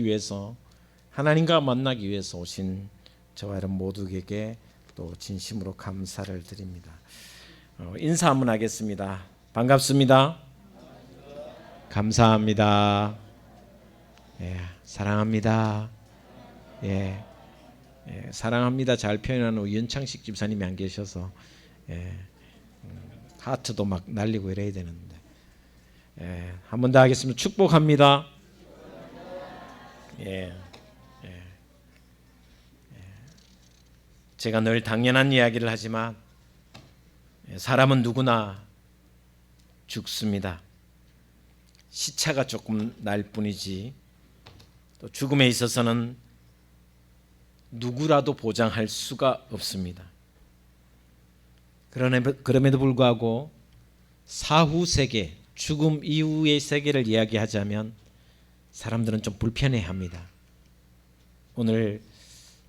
위해서, 하나님과 만나기 위해서 오신 저와 여러분 모두에게 또 진심으로 감사를 드립니다. 인사 한번 하겠습니다. 반갑습니다. 감사합니다. 사랑합니다. 사랑합니다. 잘 표현하는 우연창식 집사님이 안 계셔서 하트도 막 날리고 이래야 되는데, 한 번 더 하겠습니다. 축복합니다. 제가 늘 당연한 이야기를 하지만 사람은 누구나 죽습니다. 시차가 조금 날 뿐이지 또 죽음에 있어서는 누구라도 보장할 수가 없습니다. 그럼에도 불구하고 사후 세계, 죽음 이후의 세계를 이야기하자면 사람들은 좀 불편해합니다. 오늘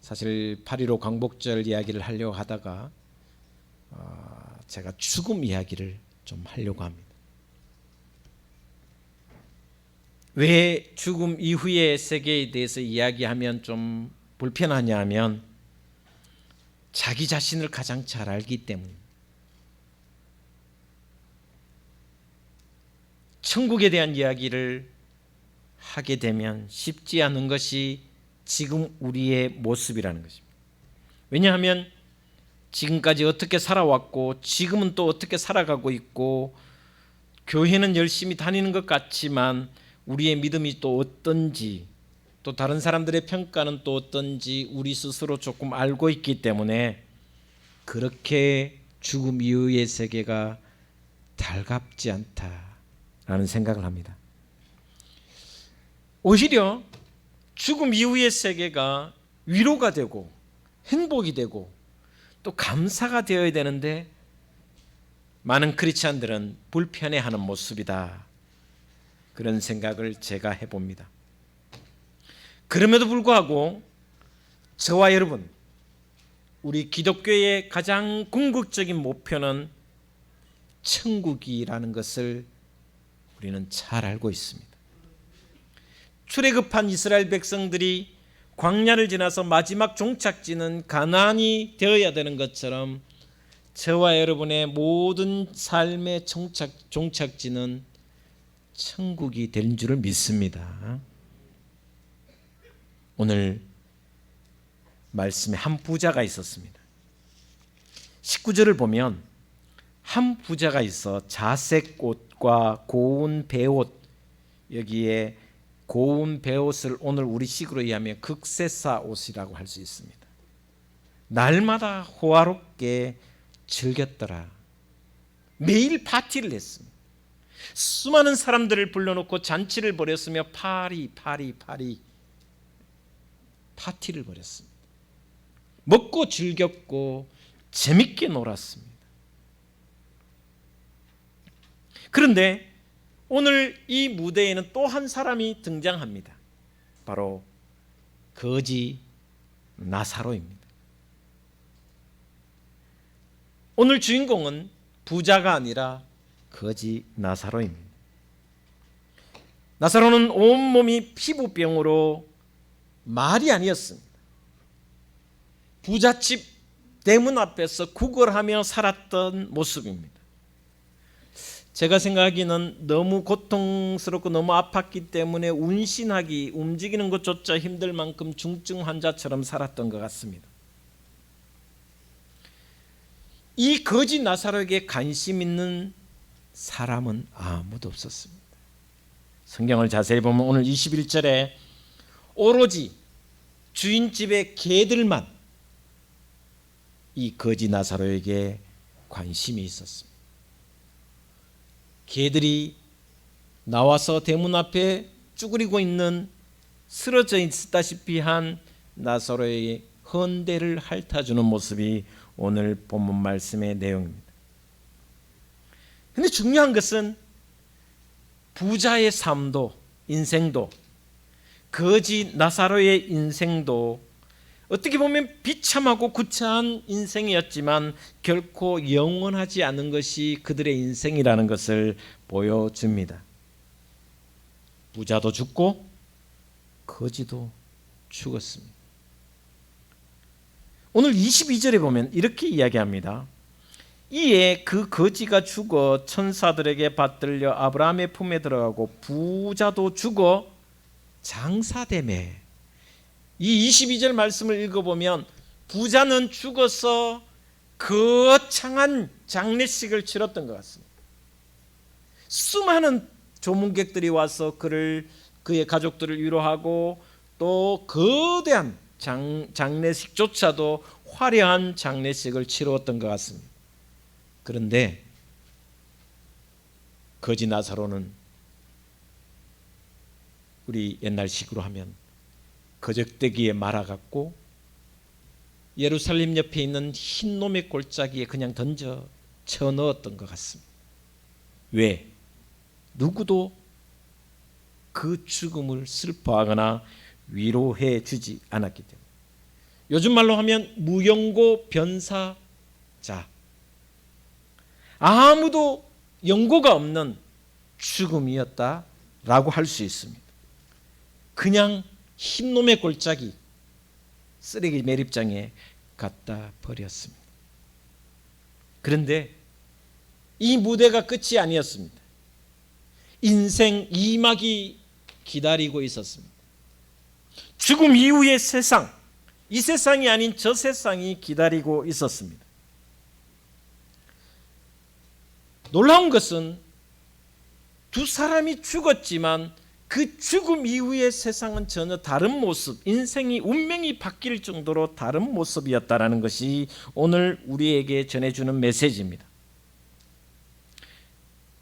사실 8.15 광복절 이야기를 하려고 하다가 제가 죽음 이야기를 좀 하려고 합니다. 왜 죽음 이후의 세계에 대해서 이야기하면 좀 불편하냐 하면 자기 자신을 가장 잘 알기 때문입니다. 천국에 대한 이야기를 하게 되면 쉽지 않은 것이 지금 우리의 모습이라는 것입니다. 왜냐하면 지금까지 어떻게 살아왔고 지금은 또 어떻게 살아가고 있고, 교회는 열심히 다니는 것 같지만 우리의 믿음이 또 어떤지, 또 다른 사람들의 평가는 또 어떤지 우리 스스로 조금 알고 있기 때문에 그렇게 죽음 이후의 세계가 달갑지 않다라는 생각을 합니다. 오히려 죽음 이후의 세계가 위로가 되고 행복이 되고 또 감사가 되어야 되는데 많은 크리스찬들은 불편해하는 모습이다, 그런 생각을 제가 해봅니다. 그럼에도 불구하고 저와 여러분, 우리 기독교의 가장 궁극적인 목표는 천국이라는 것을 우리는 잘 알고 있습니다. 출애굽한 이스라엘 백성들이 광야를 지나서 마지막 종착지는 가나안이 되어야 되는 것처럼 저와 여러분의 모든 삶의 종착지는 천국이 될 줄을 믿습니다. 오늘 말씀에 한 부자가 있었습니다. 19절을 보면 한 부자가 있어 자색 옷과 고운 베옷, 여기에 고운 베옷을 오늘 우리식으로 이해하면 극세사 옷이라고 할 수 있습니다. 날마다 호화롭게 즐겼더라. 매일 파티를 했습니다. 수많은 사람들을 불러놓고 잔치를 벌였으며 파티를 벌였습니다. 먹고 즐겼고 재밌게 놀았습니다. 그런데 오늘 이 무대에는 또 한 사람이 등장합니다. 바로 거지 나사로입니다. 오늘 주인공은 부자가 아니라 거지 나사로입니다. 나사로는 온몸이 피부병으로 말이 아니었습니다. 부잣집 대문 앞에서 구걸하며 살았던 모습입니다. 제가 생각하기는 너무 고통스럽고 너무 아팠기 때문에 운신하기, 움직이는 것조차 힘들 만큼 중증 환자처럼 살았던 것 같습니다. 이 거지 나사로에게 관심 있는 사람은 아무도 없었습니다. 성경을 자세히 보면 오늘 21절에 오로지 주인집의 개들만 이 거지 나사로에게 관심이 있었습니다. 개들이 나와서 대문 앞에 쭈그리고 있는, 쓰러져 있다시피 한 나사로의 헌대를 핥아주는 모습이 오늘 본문 말씀의 내용입니다. 그런데 중요한 것은 부자의 삶도, 인생도, 거지 나사로의 인생도 어떻게 보면 비참하고 구차한 인생이었지만 결코 영원하지 않은 것이 그들의 인생이라는 것을 보여줍니다. 부자도 죽고 거지도 죽었습니다. 오늘 22절에 보면 이렇게 이야기합니다. 이에 그 거지가 죽어 천사들에게 받들려 아브라함의 품에 들어가고 부자도 죽어 장사되매. 이 22절 말씀을 읽어보면 부자는 죽어서 거창한 장례식을 치렀던 것 같습니다. 수많은 조문객들이 와서 그의 가족들을 위로하고 또 거대한 장례식조차도 화려한 장례식을 치루었던 것 같습니다. 그런데 거지 나사로는 우리 옛날식으로 하면 거적대기에 말아갖고 예루살렘 옆에 있는 흰놈의 골짜기에 그냥 던져 쳐넣었던 것 같습니다. 왜? 누구도 그 죽음을 슬퍼하거나 위로해 주지 않았기 때문에. 요즘 말로 하면 무연고 변사자, 아무도 연고가 없는 죽음이었다라고 할 수 있습니다. 그냥 흰놈의 골짜기, 쓰레기 매립장에 갖다 버렸습니다. 그런데 이 무대가 끝이 아니었습니다. 인생 2막이 기다리고 있었습니다. 죽음 이후의 세상, 이 세상이 아닌 저 세상이 기다리고 있었습니다. 놀라운 것은 두 사람이 죽었지만 그 죽음 이후의 세상은 전혀 다른 모습, 인생이 운명이 바뀔 정도로 다른 모습이었다라는 것이 오늘 우리에게 전해주는 메시지입니다.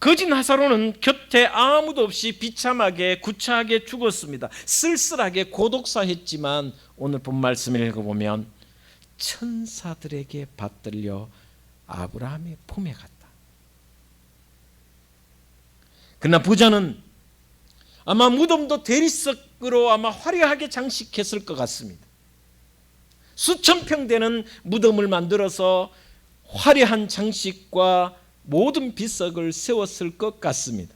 거지 나사로는 곁에 아무도 없이 비참하게 구차하게 죽었습니다. 쓸쓸하게 고독사했지만 오늘 본 말씀을 읽어보면 천사들에게 받들려 아브라함의 품에 갔다. 그러나 부자는 아마 무덤도 대리석으로 아마 화려하게 장식했을 것 같습니다. 수천 평 되는 무덤을 만들어서 화려한 장식과 모든 비석을 세웠을 것 같습니다.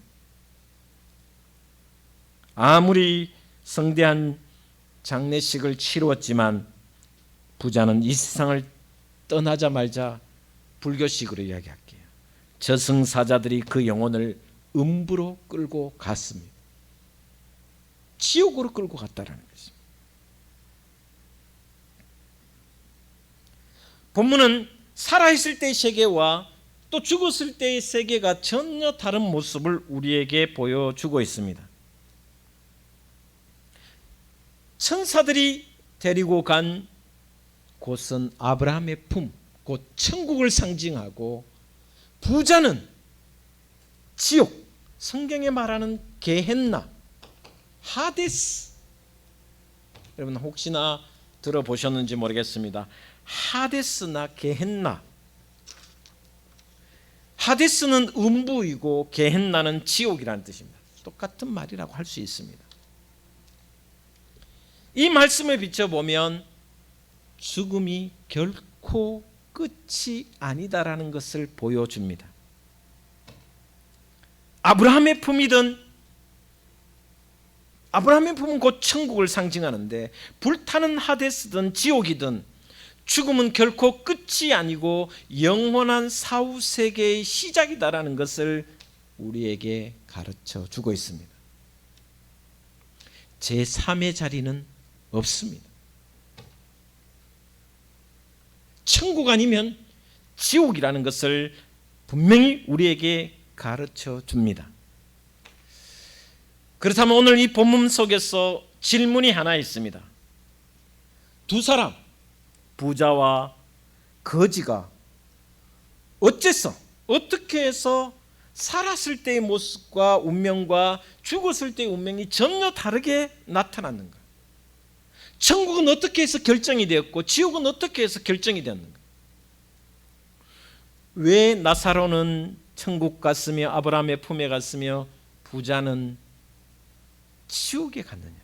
아무리 성대한 장례식을 치루었지만 부자는 이 세상을 떠나자마자 불교식으로 이야기할게요. 저승사자들이 그 영혼을 음부로 끌고 갔습니다. 지옥으로 끌고 갔다라는 것입니다. 본문은 살아있을 때의 세계와 또 죽었을 때의 세계가 전혀 다른 모습을 우리에게 보여주고 있습니다. 천사들이 데리고 간 곳은 아브라함의 품, 곧 천국을 상징하고, 부자는 지옥, 성경에 말하는 게헨나, 하데스. 여러분 혹시나 들어보셨는지 모르겠습니다. 하데스나 게헨나, 하데스는 음부이고 게헨나는 지옥이라는 뜻입니다. 똑같은 말이라고 할 수 있습니다. 이 말씀을 비춰보면 죽음이 결코 끝이 아니다라는 것을 보여줍니다. 아브라함의 품은 곧 천국을 상징하는데, 불타는 하데스든 지옥이든 죽음은 결코 끝이 아니고 영원한 사후 세계의 시작이다라는 것을 우리에게 가르쳐 주고 있습니다. 제3의 자리는 없습니다. 천국 아니면 지옥이라는 것을 분명히 우리에게 가르쳐 줍니다. 그렇다면 오늘 이 본문 속에서 질문이 하나 있습니다. 두 사람, 부자와 거지가 어떻게 해서 살았을 때의 모습과 운명과 죽었을 때의 운명이 전혀 다르게 나타났는가? 천국은 어떻게 해서 결정이 되었고 지옥은 어떻게 해서 결정이 되었는가? 왜 나사로는 천국 갔으며 아브라함의 품에 갔으며 부자는 지옥에 갔느냐?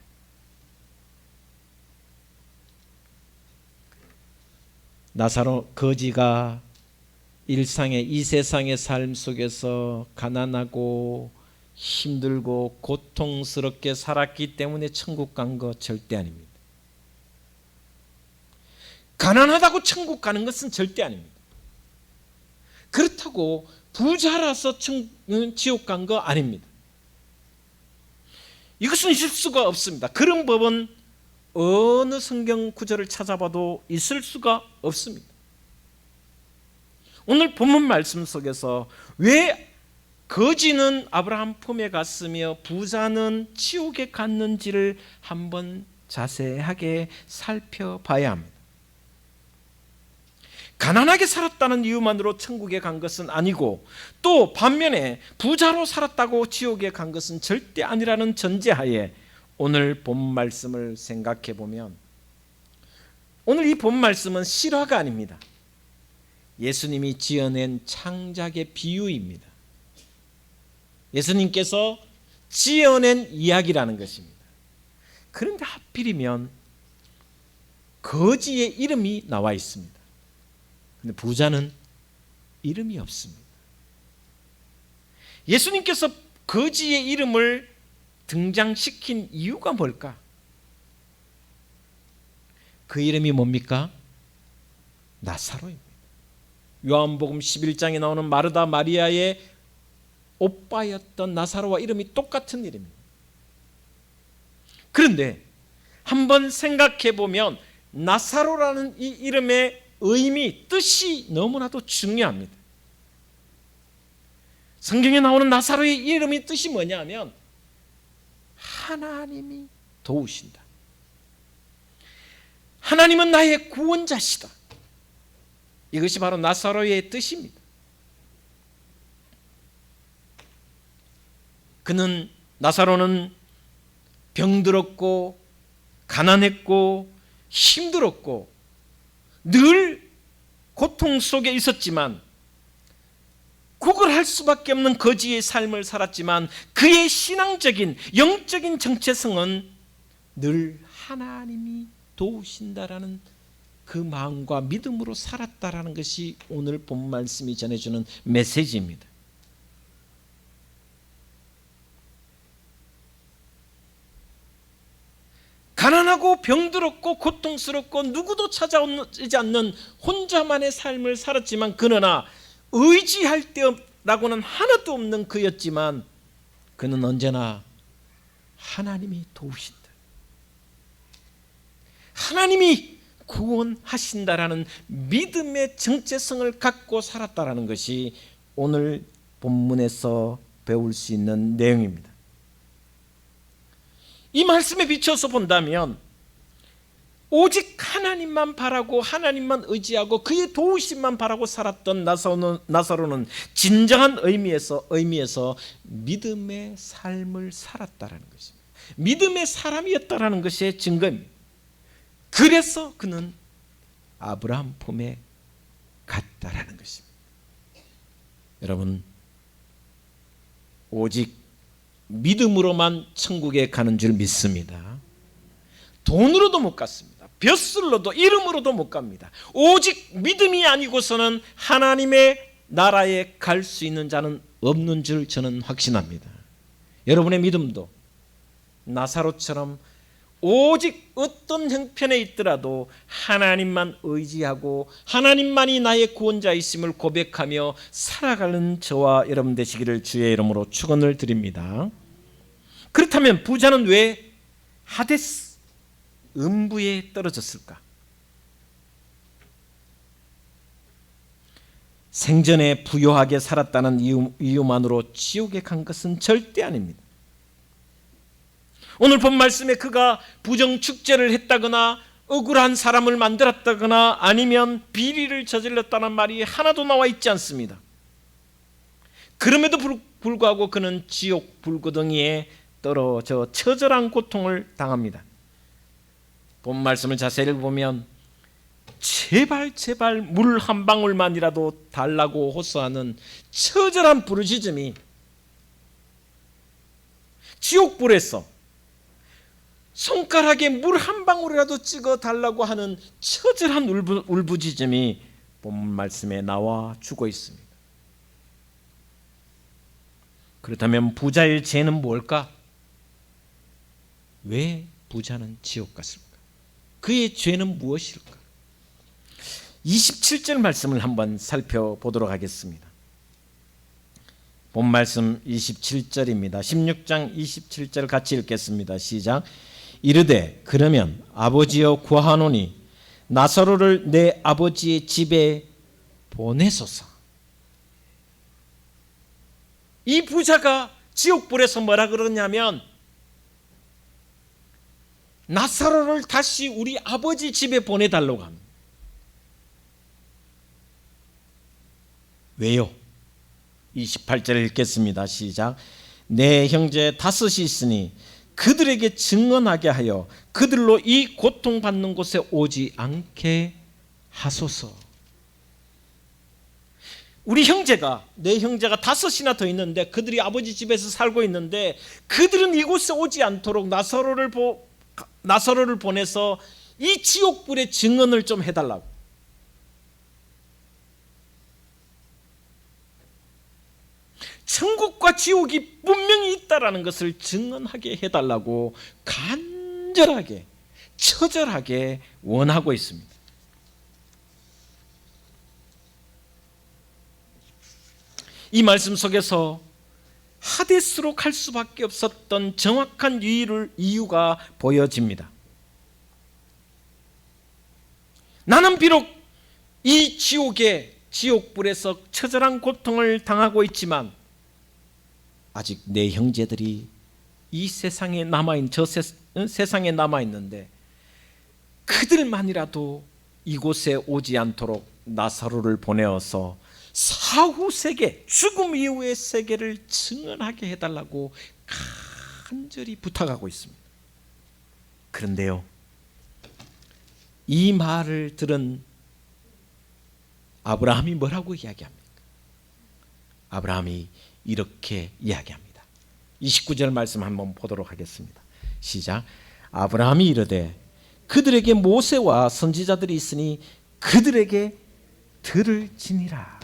나사로 거지가 일상의 이 세상의 삶 속에서 가난하고 힘들고 고통스럽게 살았기 때문에 천국 간 거 절대 아닙니다. 가난하다고 천국 가는 것은 절대 아닙니다. 그렇다고 부자라서 지옥 간 거 아닙니다. 이것은 있을 수가 없습니다. 그런 법은 어느 성경 구절을 찾아봐도 있을 수가 없습니다. 오늘 본문 말씀 속에서 왜 거지는 아브라함 품에 갔으며 부자는 지옥에 갔는지를 한번 자세하게 살펴봐야 합니다. 가난하게 살았다는 이유만으로 천국에 간 것은 아니고, 또 반면에 부자로 살았다고 지옥에 간 것은 절대 아니라는 전제하에 오늘 본 말씀을 생각해 보면, 오늘 이 본 말씀은 실화가 아닙니다. 예수님이 지어낸 창작의 비유입니다. 예수님께서 지어낸 이야기라는 것입니다. 그런데 하필이면 거지의 이름이 나와 있습니다. 근데 부자는 이름이 없습니다. 예수님께서 거지의 이름을 등장시킨 이유가 뭘까? 그 이름이 뭡니까? 나사로입니다. 요한복음 11장에 나오는 마르다 마리아의 오빠였던 나사로와 이름이 똑같은 이름입니다. 그런데 한번 생각해 보면 나사로라는 이 이름의 의미, 뜻이 너무나도 중요합니다. 성경에 나오는 나사로의 이름의 뜻이 뭐냐면 하나님이 도우신다. 하나님은 나의 구원자시다. 이것이 바로 나사로의 뜻입니다. 나사로는 병들었고 가난했고 힘들었고 늘 고통 속에 있었지만 구걸할 수밖에 없는 거지의 삶을 살았지만 그의 신앙적인 영적인 정체성은 늘 하나님이 도우신다라는 그 마음과 믿음으로 살았다라는 것이 오늘 본 말씀이 전해주는 메시지입니다. 가난하고 병들었고 고통스럽고 누구도 찾아오지 않는 혼자만의 삶을 살았지만, 그러나 의지할 때라고는 하나도 없는 그였지만 그는 언제나 하나님이 도우신다, 하나님이 구원하신다라는 믿음의 정체성을 갖고 살았다라는 것이 오늘 본문에서 배울 수 있는 내용입니다. 이 말씀에 비춰서 본다면 오직 하나님만 바라고 하나님만 의지하고 그의 도우심만 바라고 살았던 나사로는 진정한 의미에서 믿음의 삶을 살았다라는 것입니다. 믿음의 사람이었다라는 것의 증거입니다. 그래서 그는 아브라함 품에 갔다라는 것입니다. 여러분, 오직 믿음으로만 천국에 가는 줄 믿습니다. 돈으로도 못 갔습니다. 벼슬로도 이름으로도 못 갑니다. 오직 믿음이 아니고서는 하나님의 나라에 갈 수 있는 자는 없는 줄 저는 확신합니다. 여러분의 믿음도 나사로처럼 오직 어떤 형편에 있더라도 하나님만 의지하고 하나님만이 나의 구원자이심을 고백하며 살아가는 저와 여러분 되시기를 주의 이름으로 축원을 드립니다. 그렇다면 부자는 왜 하데스 음부에 떨어졌을까? 생전에 부유하게 살았다는 이유만으로 지옥에 간 것은 절대 아닙니다. 오늘 본 말씀에 그가 부정축제를 했다거나 억울한 사람을 만들었다거나 아니면 비리를 저질렀다는 말이 하나도 나와 있지 않습니다. 그럼에도 불구하고 그는 지옥 불구덩이에 떨어져 처절한 고통을 당합니다. 본 말씀을 자세히 보면 제발 물 한 방울만이라도 달라고 호소하는 처절한 부르짖음이 지옥불에서 손가락에 물 한 방울이라도 찍어 달라고 하는 처절한 울부짖음이 본 말씀에 나와 주고 있습니다. 그렇다면 부자의 죄는 뭘까? 왜 부자는 지옥 갔을까? 그의 죄는 무엇일까? 27절 말씀을 한번 살펴보도록 하겠습니다. 본 말씀 27절입니다. 16장 27절 같이 읽겠습니다. 시작. 이르되 그러면 아버지여 구하노니 나사로를 내 아버지의 집에 보내소서. 이 부자가 지옥불에서 뭐라 그러냐면 나사로를 다시 우리 아버지 집에 보내달라고 합니다. 왜요? 28절 읽겠습니다. 시작. 내 형제 다섯이 있으니 그들에게 증언하게 하여 그들로 이 고통받는 곳에 오지 않게 하소서. 우리 형제가, 내 형제가 다섯이나 더 있는데 그들이 아버지 집에서 살고 있는데 그들은 이곳에 오지 않도록 나사로를 보내서 이 지옥불의 증언을 좀 해달라고. 천국과 지옥이 분명히 있다라는 것을 증언하게 해달라고 간절하게, 처절하게 원하고 있습니다. 이 말씀 속에서 하데스로 갈 수밖에 없었던 정확한 이유가 보여집니다. 나는 비록 이 지옥불에서 처절한 고통을 당하고 있지만 아직 내 형제들이 이 세상에 세상에 남아있는데 그들만이라도 이곳에 오지 않도록 나사로를 보내어서 사후 세계, 죽음 이후의 세계를 증언하게 해달라고 간절히 부탁하고 있습니다. 그런데요, 이 말을 들은 아브라함이 뭐라고 이야기합니까? 아브라함이 이렇게 이야기합니다. 29절 말씀 한번 보도록 하겠습니다. 시작. 아브라함이 이르되 그들에게 모세와 선지자들이 있으니 그들에게 들을지니라.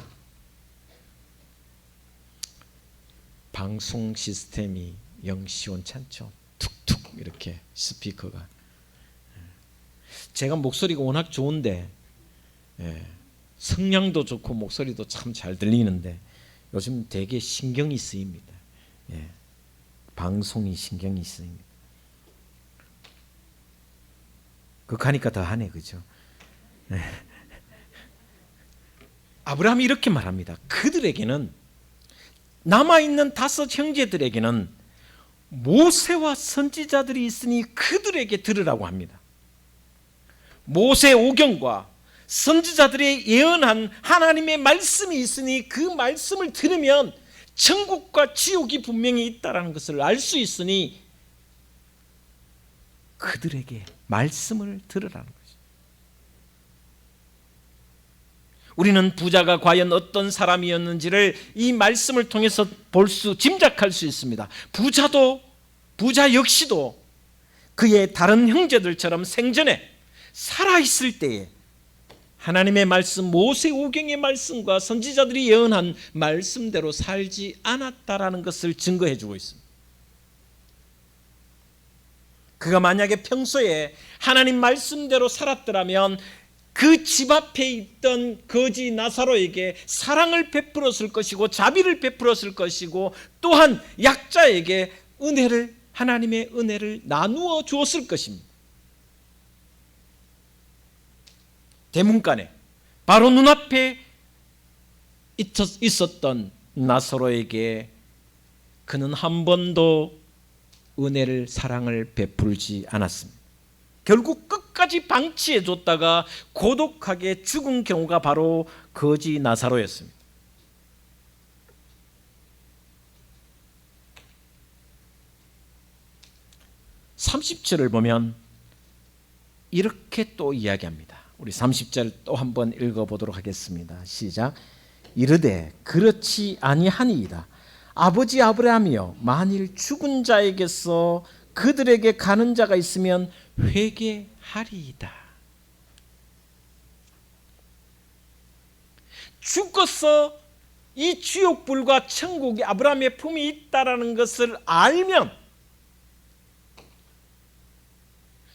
방송 시스템이 영 시원찮죠. 툭툭 이렇게 스피커가. 제가 목소리가 워낙 좋은데 성량도 좋고 목소리도 참 잘 들리는데 요즘 되게 신경이 쓰입니다. 방송이 신경이 쓰입니다. 극하니까 더 하네, 그죠? 아브라함이 이렇게 말합니다. 그들에게는, 남아있는 다섯 형제들에게는 모세와 선지자들이 있으니 그들에게 들으라고 합니다. 모세 오경과 선지자들의 예언한 하나님의 말씀이 있으니 그 말씀을 들으면 천국과 지옥이 분명히 있다는 것을 알 수 있으니 그들에게 말씀을 들으라는 것이죠. 우리는 부자가 과연 어떤 사람이었는지를 이 말씀을 통해서 짐작할 수 있습니다. 부자 역시도 그의 다른 형제들처럼 생전에 살아있을 때에 하나님의 말씀, 모세오경의 말씀과 선지자들이 예언한 말씀대로 살지 않았다라는 것을 증거해 주고 있습니다. 그가 만약에 평소에 하나님 말씀대로 살았더라면 그 집 앞에 있던 거지 나사로에게 사랑을 베풀었을 것이고 자비를 베풀었을 것이고 또한 약자에게 하나님의 은혜를 나누어 주었을 것입니다. 대문간에 바로 눈앞에 있었던 나사로에게 그는 한 번도 은혜를, 사랑을 베풀지 않았습니다. 결국 끝까지 방치해 줬다가 고독하게 죽은 경우가 바로 거지 나사로였습니다. (30절을) 보면 이렇게 또 이야기합니다. 우리 30절 또 한번 읽어보도록 하겠습니다. 시작. 이르되 그렇지 아니하니이다. 아버지 아브라함이여, 만일 죽은 자에게서 그들에게 가는 자가 있으면 회개하리이다. 죽어서 이 지옥불과 천국이 아브라함의 품이 있다라는 것을 알면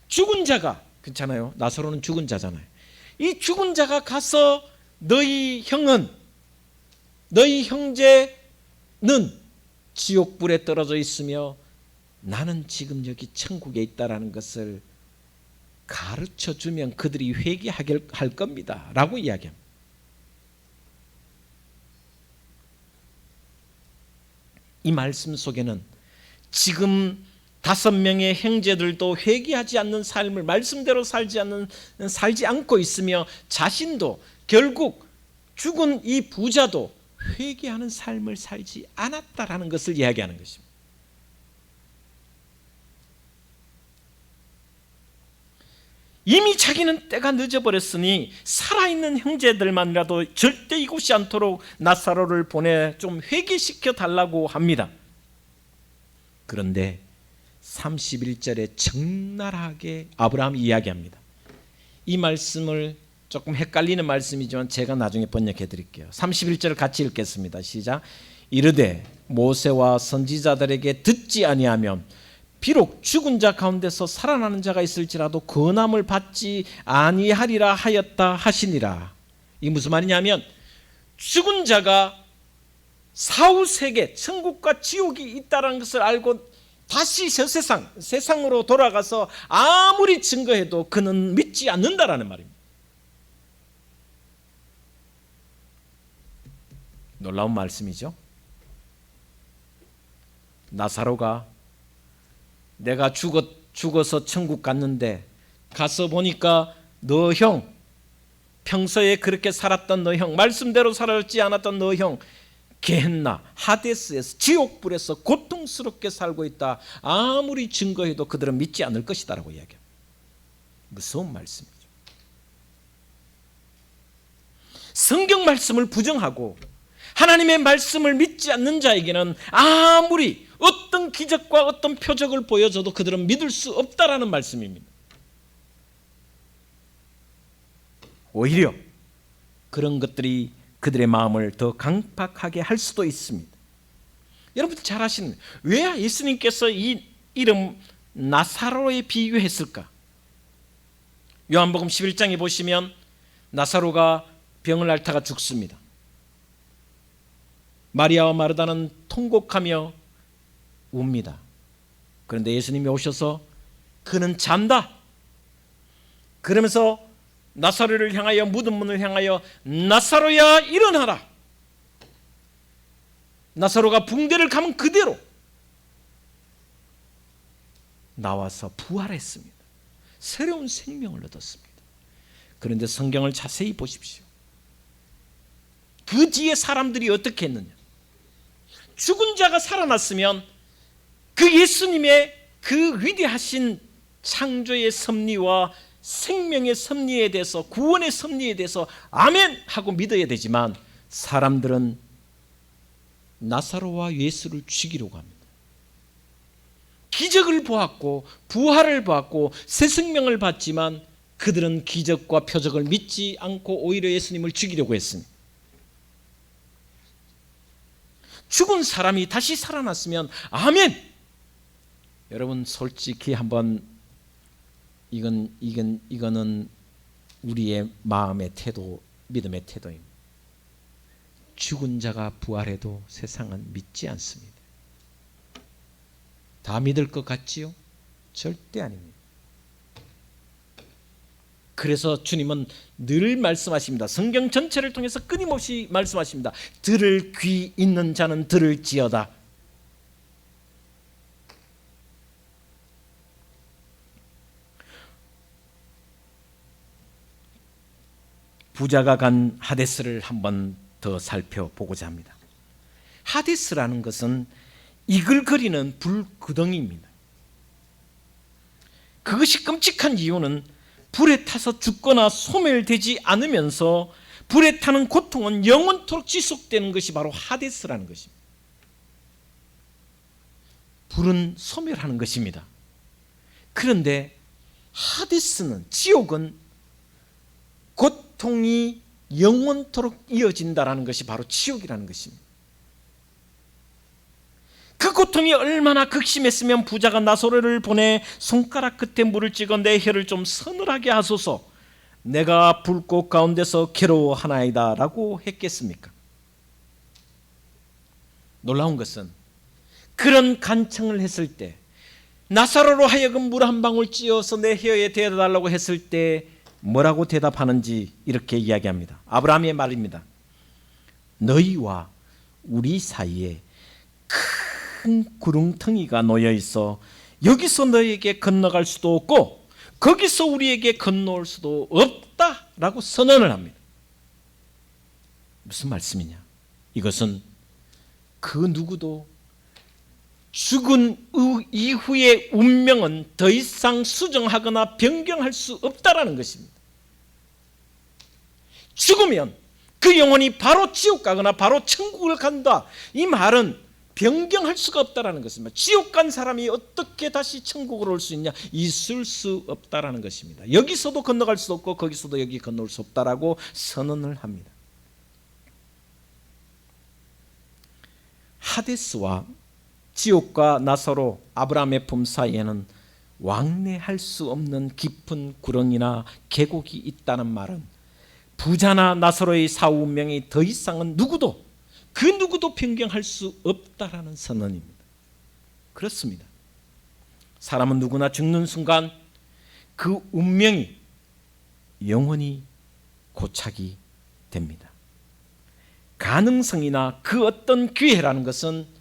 죽은 자가, 그렇잖아요. 나사로는 죽은 자잖아요. 이 죽은 자가 가서 너희 형제는 지옥불에 떨어져 있으며 나는 지금 여기 천국에 있다라는 것을 가르쳐주면 그들이 회개할 겁니다 라고 이야기합니다. 이 말씀 속에는 지금 5명의 형제들도 회개하지 않는 삶을 말씀대로 살지 않고 있으며 자신도 결국 죽은 이 부자도 회개하는 삶을 살지 않았다라는 것을 이야기하는 것입니다. 이미 자기는 때가 늦어버렸으니 살아있는 형제들만이라도 절대 이곳이 않도록 나사로를 보내 좀 회개시켜 달라고 합니다. 그런데 31절에 적나라하게 아브라함이 이야기합니다. 이 말씀을 조금 헷갈리는 말씀이지만 제가 나중에 번역해 드릴게요. 31절을 같이 읽겠습니다. 시작. 이르되 모세와 선지자들에게 듣지 아니하면 비록 죽은 자 가운데서 살아나는 자가 있을지라도 건함을 받지 아니하리라 하였다 하시니라. 이게 무슨 말이냐면 죽은 자가 사후세계 천국과 지옥이 있다는 것을 알고 다시 저 세상으로 돌아가서 아무리 증거해도 그는 믿지 않는다라는 말입니다. 놀라운 말씀이죠. 나사로가 내가 죽어서 천국 갔는데 가서 보니까 너 형, 평소에 그렇게 살았던 너 형, 말씀대로 살았지 않았던 너 형 게헨나 하데스에서 지옥불에서 고통스럽게 살고 있다. 아무리 증거해도 그들은 믿지 않을 것이다 라고 이야기합니다. 무서운 말씀이죠. 성경 말씀을 부정하고 하나님의 말씀을 믿지 않는 자에게는 아무리 어떤 기적과 어떤 표적을 보여줘도 그들은 믿을 수 없다라는 말씀입니다. 오히려 그런 것들이 그들의 마음을 더 강팍하게 할 수도 있습니다. 여러분 잘 아시는 왜 예수님께서 이 이름 나사로에 비유했을까? 요한복음 11장에 보시면 나사로가 병을 앓다가 죽습니다. 마리아와 마르다는 통곡하며 웁니다. 그런데 예수님이 오셔서 그는 잔다. 그러면서 나사로를 향하여 무덤 문을 향하여 나사로야 일어나라. 나사로가 붕대를 감은 그대로 나와서 부활했습니다. 새로운 생명을 얻었습니다. 그런데 성경을 자세히 보십시오. 그 뒤에 사람들이 어떻게 했느냐? 죽은 자가 살아났으면 그 예수님의 그 위대하신 창조의 섭리와 생명의 섭리에 대해서 구원의 섭리에 대해서 아멘 하고 믿어야 되지만 사람들은 나사로와 예수를 죽이려고 합니다. 기적을 보았고 부활을 보았고 새 생명을 받지만 그들은 기적과 표적을 믿지 않고 오히려 예수님을 죽이려고 했습니다. 죽은 사람이 다시 살아났으면 아멘. 여러분 솔직히 한번 이거는 우리의 마음의 태도, 믿음의 태도입니다. 죽은 자가 부활해도 세상은 믿지 않습니다. 다 믿을 것 같지요? 절대 아닙니다. 그래서 주님은 늘 말씀하십니다. 성경 전체를 통해서 끊임없이 말씀하십니다. 들을 귀 있는 자는 들을지어다. 부자가 간 하데스를 한번 더 살펴보고자 합니다. 하데스라는 것은 이글거리는 불구덩이입니다. 그것이 끔찍한 이유는 불에 타서 죽거나 소멸되지 않으면서 불에 타는 고통은 영원토록 지속되는 것이 바로 하데스라는 것입니다. 불은 소멸하는 것입니다. 그런데 하데스는, 지옥은 고통이 영원토록 이어진다라는 것이 바로 지옥이라는 것입니다. 그 고통이 얼마나 극심했으면 부자가 나사로를 보내 손가락 끝에 물을 찍어 내 혀를 좀 서늘하게 하소서, 내가 불꽃 가운데서 괴로워하나이다 라고 했겠습니까? 놀라운 것은 그런 간청을 했을 때, 나사로로 하여금 물 한 방울 찧어서 내 혀에 대어달라고 했을 때 뭐라고 대답하는지 이렇게 이야기합니다. 아브라함의 말입니다. 너희와 우리 사이에 큰 구렁텅이가 놓여 있어 여기서 너희에게 건너갈 수도 없고 거기서 우리에게 건너올 수도 없다라고 선언을 합니다. 무슨 말씀이냐? 이것은 그 누구도 죽은 이후의 운명은 더 이상 수정하거나 변경할 수 없다라는 것입니다. 죽으면 그 영혼이 바로 지옥 가거나 바로 천국을 간다. 이 말은 변경할 수가 없다라는 것입니다. 지옥 간 사람이 어떻게 다시 천국으로 올 수 있냐? 있을 수 없다라는 것입니다. 여기서도 건너갈 수 없고 거기서도 여기 건너올 수 없다라고 선언을 합니다. 하데스와 지옥과 나사로, 아브라함의 품 사이에는 왕래할 수 없는 깊은 구렁이나 계곡이 있다는 말은 부자나 나사로의 사후 운명이 더 이상은 그 누구도 변경할 수 없다라는 선언입니다. 그렇습니다. 사람은 누구나 죽는 순간 그 운명이 영원히 고착이 됩니다. 가능성이나 그 어떤 기회라는 것은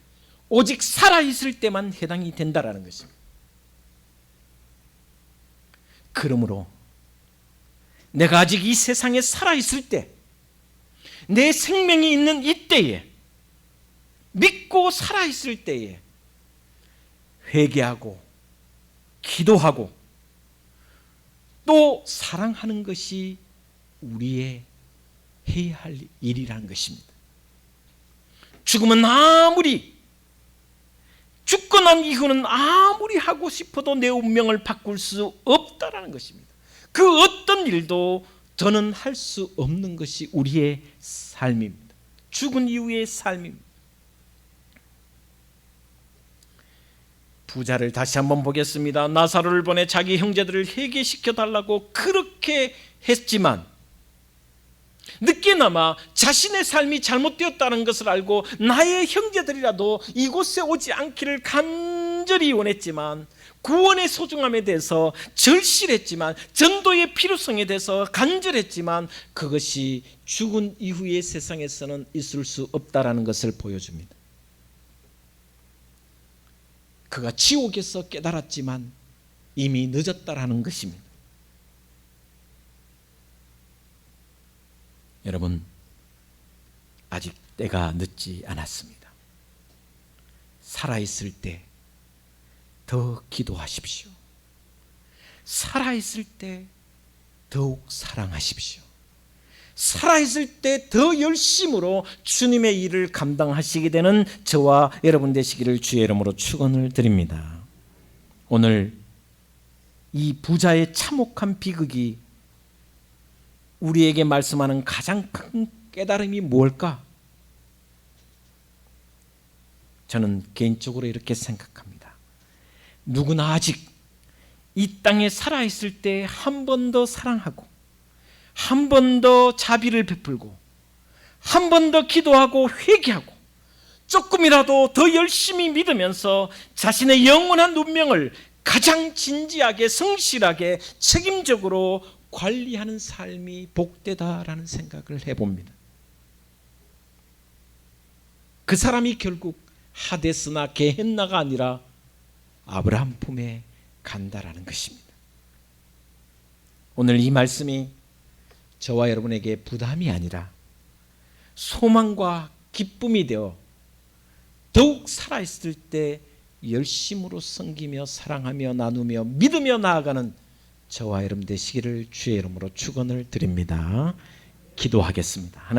오직 살아있을 때만 해당이 된다라는 것입니다. 그러므로 내가 아직 이 세상에 살아있을 때, 내 생명이 있는 이때에, 믿고 살아있을 때에 회개하고 기도하고 또 사랑하는 것이 우리의 해야 할 일이라는 것입니다. 죽음은 죽고 난 이후는 아무리 하고 싶어도 내 운명을 바꿀 수 없다라는 것입니다. 그 어떤 일도 더는 할 수 없는 것이 우리의 삶입니다. 죽은 이후의 삶입니다. 부자를 다시 한번 보겠습니다. 나사로를 보내 자기 형제들을 회개시켜 달라고 그렇게 했지만 늦게나마 자신의 삶이 잘못되었다는 것을 알고 나의 형제들이라도 이곳에 오지 않기를 간절히 원했지만, 구원의 소중함에 대해서 절실했지만, 전도의 필요성에 대해서 간절했지만 그것이 죽은 이후의 세상에서는 있을 수 없다라는 것을 보여줍니다. 그가 지옥에서 깨달았지만 이미 늦었다라는 것입니다. 여러분, 아직 때가 늦지 않았습니다. 살아있을 때 더 기도하십시오. 살아있을 때 더욱 사랑하십시오. 살아있을 때 더 열심으로 주님의 일을 감당하시게 되는 저와 여러분 되시기를 주의 이름으로 축원을 드립니다. 오늘 이 부자의 참혹한 비극이 우리에게 말씀하는 가장 큰 깨달음이 뭘까? 저는 개인적으로 이렇게 생각합니다. 누구나 아직 이 땅에 살아있을 때 한 번 더 사랑하고, 한 번 더 자비를 베풀고, 한 번 더 기도하고 회개하고, 조금이라도 더 열심히 믿으면서 자신의 영원한 운명을 가장 진지하게, 성실하게, 책임적으로 관리하는 삶이 복되다라는 생각을 해봅니다. 그 사람이 결국 하데스나 게헨나가 아니라 아브라함 품에 간다라는 것입니다. 오늘 이 말씀이 저와 여러분에게 부담이 아니라 소망과 기쁨이 되어 더욱 살아있을 때 열심으로 섬기며 사랑하며 나누며 믿으며 나아가는 저와 여러분 되시기를 주의 이름으로 축원을 드립니다. 기도하겠습니다.